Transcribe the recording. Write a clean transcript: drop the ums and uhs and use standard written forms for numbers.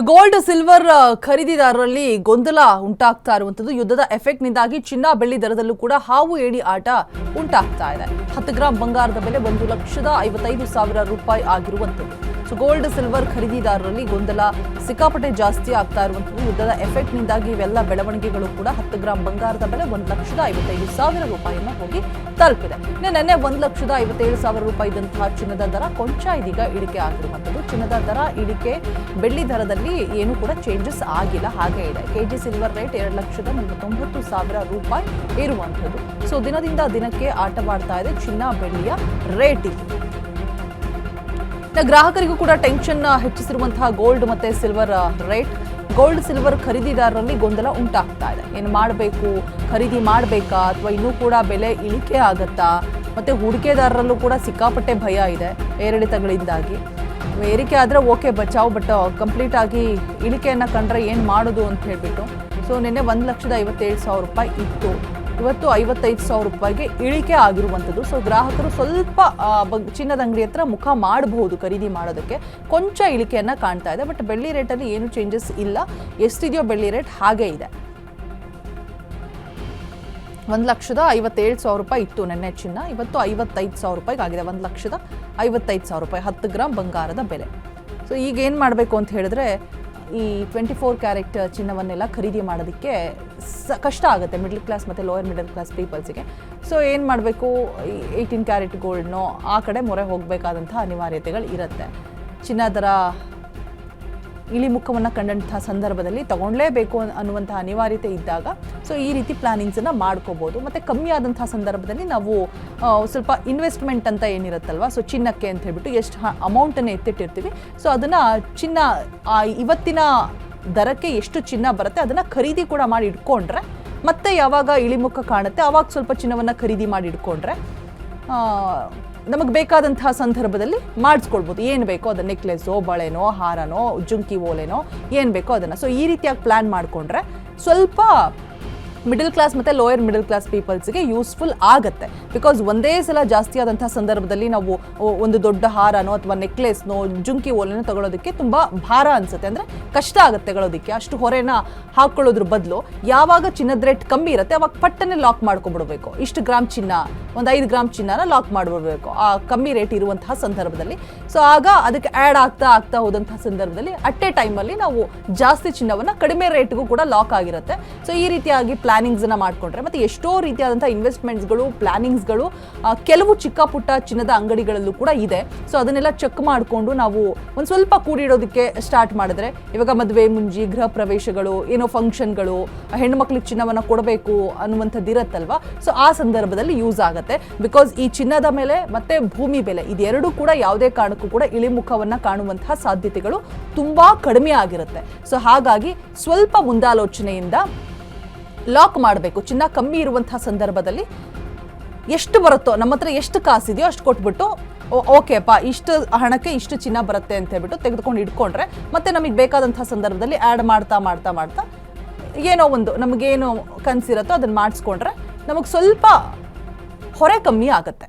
Gold silver ಖರೀದಿದಾರರಲ್ಲಿ ಗೊಂದಲ ಉಂಟಾಗ್ತಾ ಇರುವಂತದ್ದು ಯುದ್ಧದ ಎಫೆಕ್ಟ್ ನಿಂದಾಗಿ ಚಿನ್ನ ಬೆಳ್ಳಿ ದರದಲ್ಲೂ ಕೂಡ ಹಾವು ಏಣಿ ಆಟ ಉಂಟಾಗ್ತಾ ಇದೆ. 10 ಗ್ರಾಂ ಬಂಗಾರದ ಬೆಲೆ 1,55,000 ರೂಪಾಯಿ ಆಗಿರುವಂತದ್ದು. ಸೊ ಗೋಲ್ಡ್ ಸಿಲ್ವರ್ ಖರೀದಿದಾರರಲ್ಲಿ ಗೊಂದಲ ಸಿಕ್ಕಾಪಟ್ಟೆ ಜಾಸ್ತಿ ಆಗ್ತಾ ಇರುವಂತದ್ದು. ಯುದ್ಧದ ಎಫೆಕ್ಟ್ ನಿಂದಾಗಿ ಇವೆಲ್ಲ ಬೆಳವಣಿಗೆಗಳು ಕೂಡ 10 ಗ್ರಾಂ ಬಂಗಾರದ ಬೆಲೆ 1,55,000 ರೂಪಾಯಿಯನ್ನು ಹೋಗಿ ತಲುಪಿದೆ. ನಿನ್ನೆ 1,57,000 ರೂಪಾಯಿ ಇದ್ದಂತಹ ಚಿನ್ನದ ದರ ಕೊಂಚ ಇದೀಗ ಇಳಿಕೆ ಆಗಿರುವಂತದ್ದು. ಚಿನ್ನದ ದರ ಇಳಿಕೆ, ಬೆಳ್ಳಿ ದರದಲ್ಲಿ ಏನು ಕೂಡ ಚೇಂಜಸ್ ಆಗಿಲ್ಲ, ಹಾಗೆ ಇದೆ. ಕೆಜಿ ಸಿಲ್ವರ್ ರೇಟ್ 2,49,000 ರೂಪಾಯಿ ಇರುವಂತದ್ದು. ಸೊ ದಿನದಿಂದ ದಿನಕ್ಕೆ ಆಟವಾಡ್ತಾ ಇದೆ ಚಿನ್ನ ಬೆಳ್ಳಿಯ ರೇಟ್. ಗ್ರಾಹಕರಿಗೂ ಕೂಡ ಟೆನ್ಷನ್ ಹೆಚ್ಚಿಸಿರುವಂತಹ ಗೋಲ್ಡ್ ಮತ್ತೆ ಸಿಲ್ವರ್ ರೇಟ್. ಗೋಲ್ಡ್ ಸಿಲ್ವರ್ ಖರೀದಿದಾರರಲ್ಲಿ ಗೊಂದಲ ಉಂಟಾಗ್ತಾ ಇದೆ. ಏನು ಮಾಡಬೇಕು, ಖರೀದಿ ಮಾಡಬೇಕಾ ಅಥವಾ ಇನ್ನೂ ಕೂಡ ಬೆಲೆ ಇಳಿಕೆ ಆಗತ್ತಾ? ಮತ್ತೆ ಹೂಡಿಕೆದಾರರಲ್ಲೂ ಕೂಡ ಸಿಕ್ಕಾಪಟ್ಟೆ ಭಯ ಇದೆ ಏರಿಳಿತಗಳಿಂದಾಗಿ. ಏರಿಕೆ ಆದರೆ ಓಕೆ ಬಚಾವ್, ಬಟ್ ಕಂಪ್ಲೀಟ್ ಆಗಿ ಇಳಿಕೆಯನ್ನು ಕಂಡ್ರೆ ಏನು ಮಾಡೋದು ಅಂತ ಹೇಳ್ಬಿಟ್ಟು. ಸೊ ನಿನ್ನೆ 1,57,000 ರೂಪಾಯಿ ಇತ್ತು, ಇವತ್ತು 55,000 ರೂಪಾಯಿಗೆ ಇಳಿಕೆ ಆಗಿರುವಂಥದ್ದು. ಸೊ ಗ್ರಾಹಕರು ಸ್ವಲ್ಪ ಚಿನ್ನದ ಅಂಗಡಿ ಹತ್ರ ಮುಖ ಮಾಡಬಹುದು ಖರೀದಿ ಮಾಡೋದಕ್ಕೆ. ಕೊಂಚ ಇಳಿಕೆಯನ್ನು ಕಾಣ್ತಾ ಇದೆ, ಬಟ್ ಬೆಳ್ಳಿ ರೇಟಲ್ಲಿ ಏನು ಚೇಂಜಸ್ ಇಲ್ಲ. ಎಷ್ಟಿದೆಯೋ ಬೆಳ್ಳಿ ರೇಟ್ ಹಾಗೇ ಇದೆ. 1,57,000 ರೂಪಾಯಿ ಇತ್ತು ನೆನ್ನೆ ಚಿನ್ನ, ಇವತ್ತು 55,000 ರೂಪಾಯಿಗೆ ಆಗಿದೆ. 1,55,000 ರೂಪಾಯಿ 10 ಗ್ರಾಂ ಬಂಗಾರದ ಬೆಲೆ. ಸೊ ಈಗ ಏನು ಮಾಡಬೇಕು ಅಂತ ಹೇಳಿದ್ರೆ, ಈ 24 ಕ್ಯಾರೆಟ್ ಚಿನ್ನವನ್ನೆಲ್ಲ ಖರೀದಿ ಮಾಡೋದಕ್ಕೆ ಕಷ್ಟ ಆಗುತ್ತೆ ಮಿಡ್ಲ್ ಕ್ಲಾಸ್ ಮತ್ತು ಲೋಯರ್ ಮಿಡಲ್ ಕ್ಲಾಸ್ ಪೀಪಲ್ಸಿಗೆ. ಸೊ ಏನು ಮಾಡಬೇಕು, 18 ಕ್ಯಾರೆಟ್ ಗೋಲ್ಡ್ನೋ ಆ ಕಡೆ ಮೊರೆ ಹೋಗಬೇಕಾದಂಥ ಅನಿವಾರ್ಯತೆಗಳು ಇರುತ್ತೆ. ಚಿನ್ನ ದರ ಇಳಿಮುಖವನ್ನು ಕಂಡಂಥ ಸಂದರ್ಭದಲ್ಲಿ ತಗೊಳ್ಳೇಬೇಕು ಅನ್ನುವಂಥ ಅನಿವಾರ್ಯತೆ ಇದ್ದಾಗ ಸೊ ಈ ರೀತಿ ಪ್ಲಾನಿಂಗ್ಸನ್ನು ಮಾಡ್ಕೋಬೋದು. ಮತ್ತು ಕಮ್ಮಿ ಆದಂಥ ಸಂದರ್ಭದಲ್ಲಿ ನಾವು ಸ್ವಲ್ಪ ಇನ್ವೆಸ್ಟ್ಮೆಂಟ್ ಅಂತ ಏನಿರುತ್ತಲ್ವ, ಸೊ ಚಿನ್ನಕ್ಕೆ ಅಂತ ಹೇಳ್ಬಿಟ್ಟು ಎಷ್ಟು ಅಮೌಂಟನ್ನು ಎತ್ತಿಟ್ಟಿರ್ತೀವಿ, ಸೊ ಅದನ್ನು ಚಿನ್ನ ಇವತ್ತಿನ ದರಕ್ಕೆ ಎಷ್ಟು ಚಿನ್ನ ಬರುತ್ತೆ ಅದನ್ನು ಖರೀದಿ ಕೂಡ ಮಾಡಿ ಇಟ್ಕೊಂಡ್ರೆ, ಮತ್ತೆ ಯಾವಾಗ ಇಳಿಮುಖ ಕಾಣುತ್ತೆ ಆವಾಗ ಸ್ವಲ್ಪ ಚಿನ್ನವನ್ನು ಖರೀದಿ ಮಾಡಿ ಇಟ್ಕೊಂಡ್ರೆ ನಮಗೆ ಬೇಕಾದಂತಹ ಸಂದರ್ಭದಲ್ಲಿ ಮಾಡಿಸ್ಕೊಳ್ಬೋದು. ಏನು ಬೇಕೋ ಅದನ್ನು, ನೆಕ್ಲೆಸೋ, ಬಳೆನೋ, ಹಾರನೋ, ಜುಂಕಿ ಓಲೆನೋ, ಏನು ಬೇಕೋ ಅದನ್ನು. ಸೊ ಈ ರೀತಿಯಾಗಿ ಪ್ಲ್ಯಾನ್ ಮಾಡಿಕೊಂಡ್ರೆ ಸ್ವಲ್ಪ ಮಿಡಲ್ ಕ್ಲಾಸ್ ಮತ್ತು ಲೋಯರ್ ಮಿಡಲ್ ಕ್ಲಾಸ್ ಪೀಪಲ್ಸ್ಗೆ ಯೂಸ್ಫುಲ್ ಆಗುತ್ತೆ. ಬಿಕಾಸ್ ಒಂದೇ ಸಲ ಜಾಸ್ತಿ ಆದಂಥ ಸಂದರ್ಭದಲ್ಲಿ ನಾವು ಒಂದು ದೊಡ್ಡ ಹಾರನೋ ಅಥವಾ ನೆಕ್ಲೆಸ್ನೋ, ಜುಂಕಿ ಓಲೆನೋ ತಗೊಳ್ಳೋದಕ್ಕೆ ತುಂಬ ಭಾರ ಅನಿಸುತ್ತೆ, ಅಂದರೆ ಕಷ್ಟ ಆಗುತ್ತೆ ತಗೊಳ್ಳೋದಕ್ಕೆ. ಅಷ್ಟು ಹೊರೆನ ಹಾಕ್ಕೊಳ್ಳೋದ್ರ ಬದಲು ಯಾವಾಗ ಚಿನ್ನದ ರೇಟ್ ಕಮ್ಮಿ ಇರುತ್ತೆ ಅವಾಗ ಪಟ್ಟನೆ ಲಾಕ್ ಮಾಡ್ಕೊಂಡ್ಬಿಡ್ಬೇಕು. ಇಷ್ಟು ಗ್ರಾಮ್ ಚಿನ್ನ, ಒಂದು 5 ಗ್ರಾಮ್ ಚಿನ್ನನ ಲಾಕ್ ಮಾಡಿಬಿಡ್ಬೇಕು ಆ ಕಮ್ಮಿ ರೇಟ್ ಇರುವಂತಹ ಸಂದರ್ಭದಲ್ಲಿ. ಸೊ ಆಗ ಅದಕ್ಕೆ ಆ್ಯಡ್ ಆಗ್ತಾ ಹೋದಂತಹ ಸಂದರ್ಭದಲ್ಲಿ ಅಟ್ ಎ ಟೈಮಲ್ಲಿ ನಾವು ಜಾಸ್ತಿ ಚಿನ್ನವನ್ನು ಕಡಿಮೆ ರೇಟ್ಗೂ ಕೂಡ ಲಾಕ್ ಆಗಿರುತ್ತೆ. ಸೊ ಈ ರೀತಿಯಾಗಿ ಪ್ಲಾನಿಂಗ್ಸನ್ನು ಮಾಡಿಕೊಂಡ್ರೆ, ಮತ್ತು ಎಷ್ಟೋ ರೀತಿಯಾದಂಥ ಇನ್ವೆಸ್ಟ್ಮೆಂಟ್ಸ್ಗಳು, ಪ್ಲಾನಿಂಗ್ಸ್ಗಳು ಕೆಲವು ಚಿಕ್ಕ ಪುಟ್ಟ ಚಿನ್ನದ ಅಂಗಡಿಗಳಲ್ಲೂ ಕೂಡ ಇದೆ. ಸೊ ಅದನ್ನೆಲ್ಲ ಚೆಕ್ ಮಾಡಿಕೊಂಡು ನಾವು ಒಂದು ಸ್ವಲ್ಪ ಕೂಡಿಡೋದಕ್ಕೆ ಸ್ಟಾರ್ಟ್ ಮಾಡಿದ್ರೆ, ಇವಾಗ ಮದುವೆ ಮುಂಜಿ, ಗೃಹ ಪ್ರವೇಶಗಳು, ಏನೋ ಫಂಕ್ಷನ್ಗಳು, ಹೆಣ್ಮಕ್ಳಿಗೆ ಚಿನ್ನವನ್ನು ಕೊಡಬೇಕು ಅನ್ನುವಂಥದ್ದು ಇರುತ್ತಲ್ವ, ಸೊ ಆ ಸಂದರ್ಭದಲ್ಲಿ ಯೂಸ್ ಆಗುತ್ತೆ. ಬಿಕಾಸ್ ಈ ಚಿನ್ನದ ಮೇಲೆ ಮತ್ತೆ ಭೂಮಿ ಬೆಲೆ ಇದೆರಡೂ ಕೂಡ ಯಾವುದೇ ಕಾರಣಕ್ಕೂ ಕೂಡ ಇಳಿಮುಖವನ್ನು ಕಾಣುವಂತಹ ಸಾಧ್ಯತೆಗಳು ತುಂಬಾ ಕಡಿಮೆ ಆಗಿರುತ್ತೆ. ಸೊ ಹಾಗಾಗಿ ಸ್ವಲ್ಪ ಮುಂದಾಲೋಚನೆಯಿಂದ ಲಾಕ್ ಮಾಡಬೇಕು. ಚಿನ್ನ ಕಮ್ಮಿ ಇರುವಂತಹ ಸಂದರ್ಭದಲ್ಲಿ ಎಷ್ಟು ಬರುತ್ತೋ, ನಮ್ಮ ಹತ್ರ ಎಷ್ಟು ಕಾಸಿದೆಯೋ ಅಷ್ಟು ಕೊಟ್ಬಿಟ್ಟು ಓಕೆಪ್ಪ ಇಷ್ಟು ಹಣಕ್ಕೆ ಇಷ್ಟು ಚಿನ್ನ ಬರುತ್ತೆ ಅಂತ ಹೇಳ್ಬಿಟ್ಟು ತೆಗೆದುಕೊಂಡು ಇಟ್ಕೊಂಡ್ರೆ, ಮತ್ತೆ ನಮಗೆ ಬೇಕಾದಂತಹ ಸಂದರ್ಭದಲ್ಲಿ ಆ್ಯಡ್ ಮಾಡ್ತಾ ಏನೋ ಒಂದು ನಮಗೇನು ಕನಸಿರುತ್ತೋ ಅದನ್ನು ಮಾಡಿಸ್ಕೊಂಡ್ರೆ ನಮಗೆ ಸ್ವಲ್ಪ ಹೊರೆ ಕಮ್ಮಿ ಆಗುತ್ತೆ.